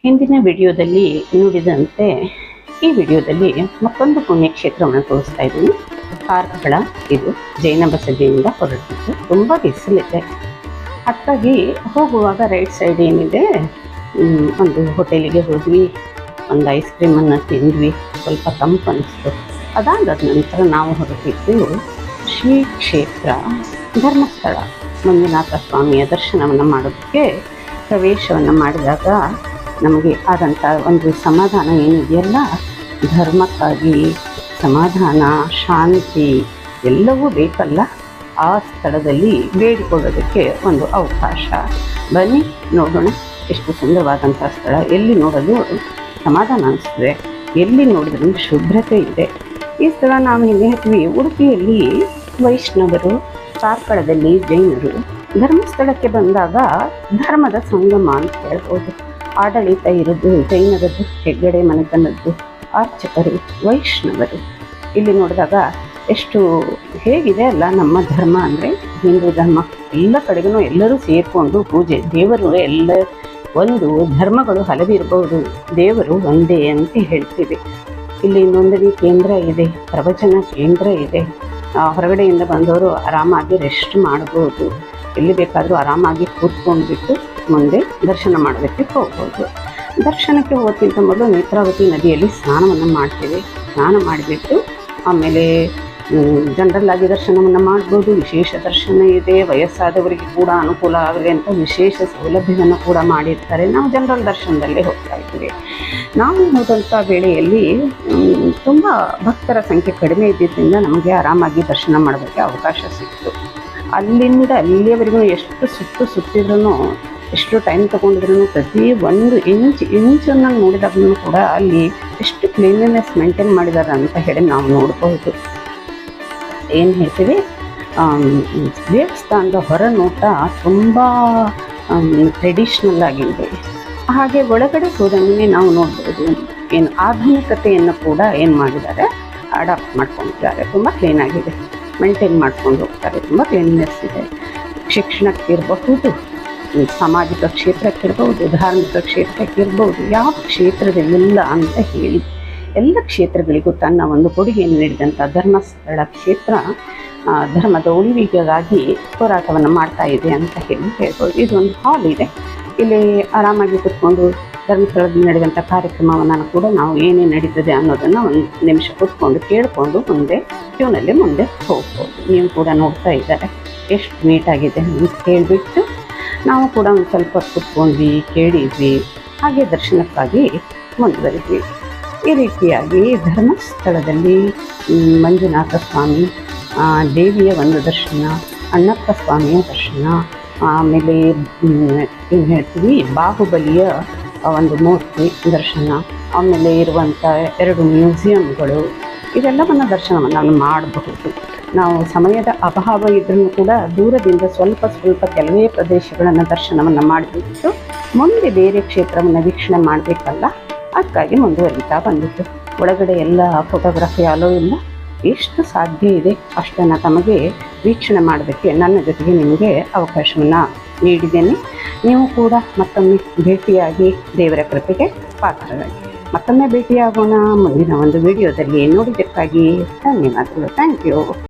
ಹಿಂದಿನ ವಿಡಿಯೋದಲ್ಲಿ ನುಡಿದಂತೆ ಈ ವಿಡಿಯೋದಲ್ಲಿ ಮತ್ತೊಂದು ಪುಣ್ಯಕ್ಷೇತ್ರವನ್ನು ತೋರಿಸ್ತಾ ಇದ್ದೀನಿ. ಕಾರ್ಕಳ. ಇದು ಜೈನ ಬಸದಿಯಿಂದ ಹೊರಟಿದ್ದು. ತುಂಬ ಬಿಸಿಲಿದೆ, ಅದಕ್ಕಾಗಿ ಹೋಗುವಾಗ ರೈಟ್ ಸೈಡ್ ಏನಿದೆ ಒಂದು ಹೋಟೆಲಿಗೆ ಹೋದ್ವಿ, ಒಂದು ಐಸ್ ಕ್ರೀಮನ್ನು ತಿಂದ್ವಿ, ಸ್ವಲ್ಪ ತಂಪು ಅನಿಸ್ತು. ಅದಾದ ನಂತರ ನಾವು ಹೊರಟಿದ್ದು ಶ್ರೀ ಕ್ಷೇತ್ರ ಧರ್ಮಸ್ಥಳ ಮಂಜುನಾಥ ಸ್ವಾಮಿಯ ದರ್ಶನವನ್ನು ಮಾಡೋದಕ್ಕೆ ಪ್ರವೇಶವನ್ನು ಮಾಡಿದಾಗ ನಮಗೆ ಆದಂಥ ಒಂದು ಸಮಾಧಾನ ಏನಿದೆಯಲ್ಲ, ಧರ್ಮಕ್ಕಾಗಿ ಸಮಾಧಾನ, ಶಾಂತಿ ಎಲ್ಲವೂ ಬೇಕಲ್ಲ, ಆ ಸ್ಥಳದಲ್ಲಿ ಬೇಡಿಕೊಳ್ಳೋದಕ್ಕೆ ಒಂದು ಅವಕಾಶ. ಬನ್ನಿ ನೋಡೋಣ ಎಷ್ಟು ಸುಂದರವಾದಂಥ ಸ್ಥಳ. ಎಲ್ಲಿ ನೋಡಲು ಸಮಾಧಾನ ಅನಿಸ್ತದೆ, ಎಲ್ಲಿ ನೋಡಿದ್ರೂ ಶುಭ್ರತೆ ಇದೆ. ಈ ಸ್ಥಳ ನಾವು ಹಿಂದೆ ಹೇಳ್ತೀವಿ, ಉಡುಪಿಯಲ್ಲಿ ವೈಷ್ಣವರು, ಕಾರ್ಕಳದಲ್ಲಿ ಜೈನರು. ಧರ್ಮಸ್ಥಳಕ್ಕೆ ಬಂದಾಗ ಧರ್ಮದ ಸಂಗಮ ಅಂತ ಹೇಳ್ಬೋದು. ಆಡಳಿತ ಇರೋದು ಜೈನರದ್ದು, ಹೆಗ್ಗಡೆ ಮನೆತನದ್ದು, ಅರ್ಚಕರು ವೈಷ್ಣವರು. ಇಲ್ಲಿ ನೋಡಿದಾಗ ಎಷ್ಟು ಹೇಗಿದೆ ಅಲ್ಲ ನಮ್ಮ ಧರ್ಮ ಅಂದರೆ, ಹಿಂದೂ ಧರ್ಮ ಎಲ್ಲ ಕಡೆಗೂ ಎಲ್ಲರೂ ಸೇರಿಕೊಂಡು ಪೂಜೆ, ದೇವರು ಎಲ್ಲ ಒಂದು, ಧರ್ಮಗಳು ಹಲವಿರ್ಬೋದು, ದೇವರು ಒಂದೇ ಅಂತ ಹೇಳ್ತೀವಿ. ಇಲ್ಲಿ ನೋಂದಣಿ ಕೇಂದ್ರ ಇದೆ, ಪ್ರವಚನ ಕೇಂದ್ರ ಇದೆ. ಹೊರಗಡೆಯಿಂದ ಬಂದವರು ಆರಾಮಾಗಿ ರೆಸ್ಟ್ ಮಾಡ್ಬೋದು, ಎಲ್ಲಿ ಬೇಕಾದರೂ ಆರಾಮಾಗಿ ಕೂತ್ಕೊಂಡ್ಬಿಟ್ಟು ಮುಂದೆ ದರ್ಶನ ಮಾಡೋದಕ್ಕೆ ಹೋಗ್ಬೋದು. ದರ್ಶನಕ್ಕೆ ಹೋಗೋಕ್ಕಿಂತ ಮೊದಲು ನೇತ್ರಾವತಿ ನದಿಯಲ್ಲಿ ಸ್ನಾನವನ್ನು ಮಾಡ್ತೀವಿ. ಸ್ನಾನ ಮಾಡಿಬಿಟ್ಟು ಆಮೇಲೆ ಜನರಲ್ ಆಗಿ ದರ್ಶನವನ್ನು ಮಾಡ್ಬೋದು. ವಿಶೇಷ ದರ್ಶನ ಇದೆ, ವಯಸ್ಸಾದವರಿಗೆ ಕೂಡ ಅನುಕೂಲ ಆಗಲಿ ಅಂತ ವಿಶೇಷ ಸೌಲಭ್ಯವನ್ನು ಕೂಡ ಮಾಡಿರ್ತಾರೆ. ನಾವು ಜನರಲ್ ದರ್ಶನದಲ್ಲೇ ಹೋಗ್ತಾ ಇದ್ದೀವಿ. ನಾವು ಹೋದಂಥ ವೇಳೆಯಲ್ಲಿ ತುಂಬ ಭಕ್ತರ ಸಂಖ್ಯೆ ಕಡಿಮೆ ಇದ್ದಿದ್ದರಿಂದ ನಮಗೆ ಆರಾಮಾಗಿ ದರ್ಶನ ಮಾಡೋದಕ್ಕೆ ಅವಕಾಶ ಸಿಕ್ತು. ಅಲ್ಲಿಂದ ಅಲ್ಲಿಯವರೆಗೂ ಎಷ್ಟು ಸುತ್ತಿದ್ರೂ, ಎಷ್ಟು ಟೈಮ್ ತೊಗೊಂಡಿದ್ರೂ, ಪ್ರತಿ ಒಂದು ಇಂಚನ್ನು ನೋಡಿದಾಗೂ ಕೂಡ ಅಲ್ಲಿ ಎಷ್ಟು ಕ್ಲೀನ್ಲಿನೆಸ್ ಮೇಂಟೈನ್ ಮಾಡಿದ್ದಾರೆ ಅಂತ ಹೇಳಿ ನಾವು ನೋಡ್ಬೋದು. ಏನು ಹೇಳ್ತೀವಿ, ದೇವಸ್ಥಾನದ ಹೊರ ನೋಟ ತುಂಬ ಟ್ರೆಡಿಷ್ನಲ್ ಆಗಿದೆ. ಹಾಗೆ ಒಳಗಡೆ ಹೋದಂಗೆ ನಾವು ನೋಡ್ಬೋದು, ಏನು ಆಧುನಿಕತೆಯನ್ನು ಕೂಡ ಏನು ಮಾಡಿದ್ದಾರೆ, ಅಡಾಪ್ಟ್ ಮಾಡ್ಕೊಂಡಿದ್ದಾರೆ. ತುಂಬ ಕ್ಲೀನಾಗಿದೆ, ಮೇಂಟೈನ್ ಮಾಡ್ಕೊಂಡು ಹೋಗ್ತಾರೆ. ತುಂಬ ಕ್ಲೀನ್ನೆಸ್ ಇದೆ. ಶಿಕ್ಷಣಕ್ಕಿರಬಹುದು, ಸಾಮಾಜಿಕ ಕ್ಷೇತ್ರಕ್ಕಿರ್ಬೋದು, ಧಾರ್ಮಿಕ ಕ್ಷೇತ್ರಕ್ಕಿರ್ಬೋದು, ಯಾವ ಕ್ಷೇತ್ರದಲ್ಲಿಲ್ಲ ಅಂತ ಹೇಳಿ ಎಲ್ಲ ಕ್ಷೇತ್ರಗಳಿಗೂ ತನ್ನ ಒಂದು ಕೊಡುಗೆಯನ್ನು ನೀಡಿದಂಥ ಧರ್ಮಸ್ಥಳ ಕ್ಷೇತ್ರ ಧರ್ಮದ ಉಳಿವಿಗಾಗಿ ಹೋರಾಟವನ್ನು ಮಾಡ್ತಾ ಇದೆ ಅಂತ ಹೇಳ್ಬೋದು. ಇದೊಂದು ಹಾಲ್ ಇದೆ. ಇಲ್ಲಿ ಆರಾಮಾಗಿ ಕೂತ್ಕೊಂಡು ಧರ್ಮಸ್ಥಳದಲ್ಲಿ ನಡೆದಂಥ ಕಾರ್ಯಕ್ರಮವನ್ನು ಕೂಡ ನಾವು ಏನೇನು ನಡೀತದೆ ಅನ್ನೋದನ್ನು ಒಂದು ನಿಮಿಷ ಕೂತ್ಕೊಂಡು ಕೇಳಿಕೊಂಡು ಕ್ಯೂನಲ್ಲಿ ಮುಂದೆ ಹೋಗ್ಬೋದು. ನೀವು ಕೂಡ ನೋಡ್ತಾ ಇದ್ದಾರೆ ಎಷ್ಟು ನೀಟಾಗಿದೆ ಅಂತ ಹೇಳಿಬಿಟ್ಟು ನಾವು ಕೂಡ ಒಂದು ಸ್ವಲ್ಪ ಕೂತ್ಕೊಂಡ್ವಿ, ಕೇಳಿದ್ವಿ, ಹಾಗೆ ದರ್ಶನಕ್ಕಾಗಿ ಮುಂದುವರಿದ್ವಿ. ಈ ರೀತಿಯಾಗಿ ಧರ್ಮಸ್ಥಳದಲ್ಲಿ ಮಂಜುನಾಥ ಸ್ವಾಮಿ, ದೇವಿಯ ಒಂದು ದರ್ಶನ, ಅಣ್ಣಪ್ಪ ಸ್ವಾಮಿಯ ದರ್ಶನ, ಆಮೇಲೆ ಏನು ಹೇಳ್ತೀವಿ ಬಾಹುಬಲಿಯ ಒಂದು ಮೂರ್ತಿ ದರ್ಶನ, ಆಮೇಲೆ ಇರುವಂಥ 2 ಮ್ಯೂಸಿಯಂಗಳು, ಇವೆಲ್ಲವನ್ನು ದರ್ಶನವನ್ನು ಮಾಡಬಹುದು. ನಾವು ಸಮಯದ ಅಭಾವ ಇದ್ರೂ ಕೂಡ ದೂರದಿಂದ ಸ್ವಲ್ಪ ಕೆಲವೇ ಪ್ರದೇಶಗಳನ್ನು ದರ್ಶನವನ್ನು ಮಾಡಿಬಿಟ್ಟು ಮುಂದೆ ಬೇರೆ ಕ್ಷೇತ್ರವನ್ನು ವೀಕ್ಷಣೆ ಮಾಡಬೇಕಲ್ಲ, ಅದಕ್ಕಾಗಿ ಮುಂದುವರಿತಾ ಬಂದಿತ್ತು. ಒಳಗಡೆ ಎಲ್ಲ ಫೋಟೋಗ್ರಫಿ ಅಲೋ ಇಲ್ಲ, ಎಷ್ಟು ಸಾಧ್ಯ ಇದೆ ಅಷ್ಟನ್ನು ತಮಗೆ ವೀಕ್ಷಣೆ ಮಾಡೋದಕ್ಕೆ ನನ್ನ ಜೊತೆಗೆ ನಿಮಗೆ ಅವಕಾಶವನ್ನು ನೀಡಿದ್ದೇನೆ. ನೀವು ಕೂಡ ಮತ್ತೊಮ್ಮೆ ಭೇಟಿಯಾಗಿ ದೇವರ ಕೃಪೆಗೆ ಪಾತ್ರರಾಗಿ ಮತ್ತೊಮ್ಮೆ ಭೇಟಿಯಾಗೋಣ ಮುಂದಿನ ಒಂದು ವಿಡಿಯೋದಲ್ಲಿ. ನೋಡಿದ್ದಕ್ಕಾಗಿ ಧನ್ಯವಾದಗಳು. Thank you.